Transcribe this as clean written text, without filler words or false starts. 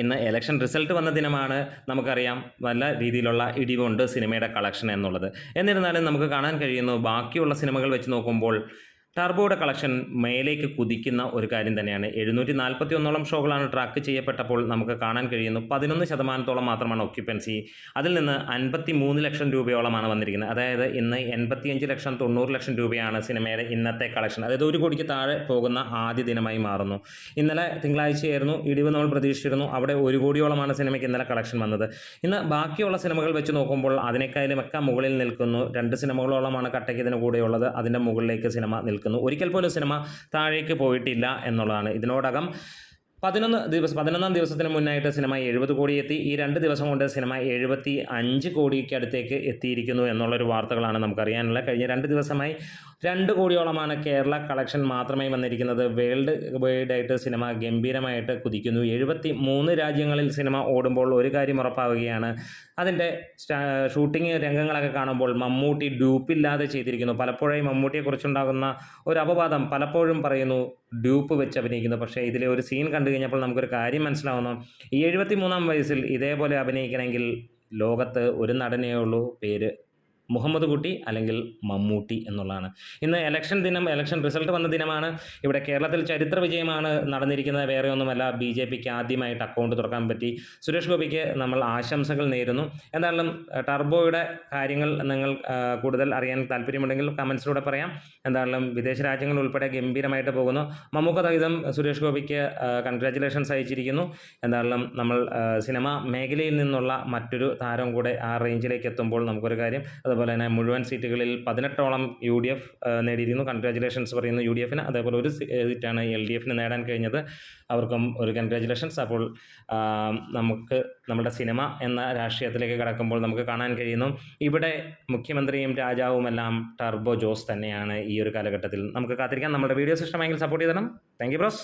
ഇന്ന് election result വന്ന ദിനമാണ്. നമുക്കറിയാം നല്ല രീതിയിലുള്ള ഇടിവുണ്ട് സിനിമയുടെ കളക്ഷൻ എന്നുള്ളത്. എന്നിരുന്നാലും നമുക്ക് കാണാൻ കഴിയുന്നു ബാക്കിയുള്ള സിനിമകൾ വെച്ച് നോക്കുമ്പോൾ ടർബോയുടെ കളക്ഷൻ മേലേക്ക് കുതിക്കുന്ന ഒരു കാര്യം തന്നെയാണ്. 741ഓളം ഷോകളാണ് ട്രാക്ക് ചെയ്യപ്പെട്ടപ്പോൾ നമുക്ക് കാണാൻ കഴിയുന്നു 11% മാത്രമാണ് ഒക്യുപ്പൻസി. അതിൽ നിന്ന് 53 ലക്ഷം രൂപയോളമാണ് വന്നിരിക്കുന്നത്. അതായത് ഇന്ന് 85 ലക്ഷം 90 ലക്ഷം രൂപയാണ് സിനിമയുടെ ഇന്നത്തെ കളക്ഷൻ. അതായത് 1 കോടിക്ക് താഴെ പോകുന്ന ആദ്യ ദിനമായി മാറുന്നു. ഇന്നലെ തിങ്കളാഴ്ചയായിരുന്നു, ഇടിവ് നമ്മൾ പ്രതീക്ഷിച്ചിരുന്നു. അവിടെ 1 കോടിയോളമാണ് സിനിമയ്ക്ക് ഇന്നലെ കളക്ഷൻ വന്നത്. ഇന്ന് ബാക്കിയുള്ള സിനിമകൾ വെച്ച് നോക്കുമ്പോൾ അതിനേക്കാളുമൊക്കെ മുകളിൽ നിൽക്കുന്നു. 2 സിനിമകളോളമാണ് കട്ടയ്ക്ക് ഇതിന് കൂടെയുള്ളത്. അതിൻ്റെ മുകളിലേക്ക് സിനിമ നിൽക്കുന്നു. ഒരിക്കൽ പോലും സിനിമ താഴേക്ക് പോയിട്ടില്ല എന്നുള്ളതാണ്. ഇതിനോടകം 11 ദിവസത്തിന് മുന്നായിട്ട് സിനിമ 70 കോടി എത്തി. ഈ 2 ദിവസം കൊണ്ട് സിനിമ 75 കോടിക്ക് അടുത്തേക്ക് എത്തിയിരിക്കുന്നു എന്നുള്ളൊരു വാർത്തകളാണ് നമുക്കറിയാനുള്ളത്. കഴിഞ്ഞ 2 ദിവസമായി 2 കോടിയോളമാണ് കേരള കളക്ഷൻ മാത്രമായി വന്നിരിക്കുന്നത്. വേൾഡ് വൈഡായിട്ട് സിനിമ ഗംഭീരമായിട്ട് കുതിക്കുന്നു. 73 രാജ്യങ്ങളിൽ സിനിമ ഓടുമ്പോൾ ഒരു കാര്യം ഉറപ്പാവുകയാണ്, അതിൻ്റെ ഷൂട്ടിംഗ് രംഗങ്ങളൊക്കെ കാണുമ്പോൾ മമ്മൂട്ടി ഡ്യൂപ്പില്ലാതെ ചെയ്തിരിക്കുന്നു. പലപ്പോഴായി മമ്മൂട്ടിയെക്കുറിച്ചുണ്ടാകുന്ന ഒരു അപവാദം പലപ്പോഴും പറയുന്നു ഡ്യൂപ്പ് വെച്ച് അഭിനയിക്കുന്നു. പക്ഷേ ഇതിലെ ഒരു സീൻ കണ്ടു കഴിഞ്ഞപ്പോൾ നമുക്കൊരു കാര്യം മനസ്സിലാവുന്നു. ഈ 73-ാം വയസ്സിൽ ഇതേപോലെ അഭിനയിക്കണമെങ്കിൽ ലോകത്ത് ഒരു നടനേ ഉള്ളൂ, പേര് മുഹമ്മദ് കുട്ടി അല്ലെങ്കിൽ മമ്മൂട്ടി എന്നുള്ളതാണ്. ഇന്ന് ഇലക്ഷൻ റിസൾട്ട് വന്ന ദിനമാണ്. ഇവിടെ കേരളത്തിൽ ചരിത്ര വിജയമാണ് നടന്നിരിക്കുന്നത്. വേറെ ഒന്നുമല്ല, BJPക്ക് ആദ്യമായിട്ട് അക്കൗണ്ട് തുറക്കാൻ പറ്റി. സുരേഷ് ഗോപിക്ക് നമ്മൾ ആശംസകൾ നേരുന്നു. എന്തായാലും ടർബോയുടെ കാര്യങ്ങൾ നിങ്ങൾ കൂടുതൽ അറിയാൻ താല്പര്യമുണ്ടെങ്കിൽ കമൻസിലൂടെ പറയാം. എന്തായാലും വിദേശ രാജ്യങ്ങൾ ഉൾപ്പെടെ ഗംഭീരമായിട്ട് പോകുന്നു. മമ്മൂക്ക സഹിതം സുരേഷ് ഗോപിക്ക് കൺഗ്രാജുലേഷൻസ് അയച്ചിരിക്കുന്നു. എന്തായാലും നമ്മൾ സിനിമ മേഖലയിൽ നിന്നുള്ള മറ്റൊരു താരം കൂടെ ആ റേഞ്ചിലേക്ക് എത്തുമ്പോൾ നമുക്കൊരു കാര്യം, അതുപോലെ തന്നെ മുഴുവൻ സീറ്റുകളിൽ 18ഓളം UDF നേടിയിരുന്നു. കൺഗ്രാജുലേഷൻസ് പറയുന്നു UDFന്. അതേപോലെ ഒരു സീറ്റാണ് LDFന് നേടാൻ കഴിഞ്ഞത്. അവർക്കും ഒരു കൺഗ്രാജുലേഷൻസ്. അപ്പോൾ നമുക്ക് നമ്മുടെ സിനിമ എന്ന രാഷ്ട്രീയത്തിലേക്ക് കടക്കുമ്പോൾ നമുക്ക് കാണാൻ കഴിയുന്നു ഇവിടെ മുഖ്യമന്ത്രിയും രാജാവുമെല്ലാം ടർബോ ജോസ് തന്നെയാണ് ഈ ഒരു കാലഘട്ടത്തിൽ. നമുക്ക് കാത്തിരിക്കാം. നമ്മുടെ വീഡിയോസ് ഇഷ്ടമെങ്കിൽ സപ്പോർട്ട് ചെയ്തണം. Thank you bros.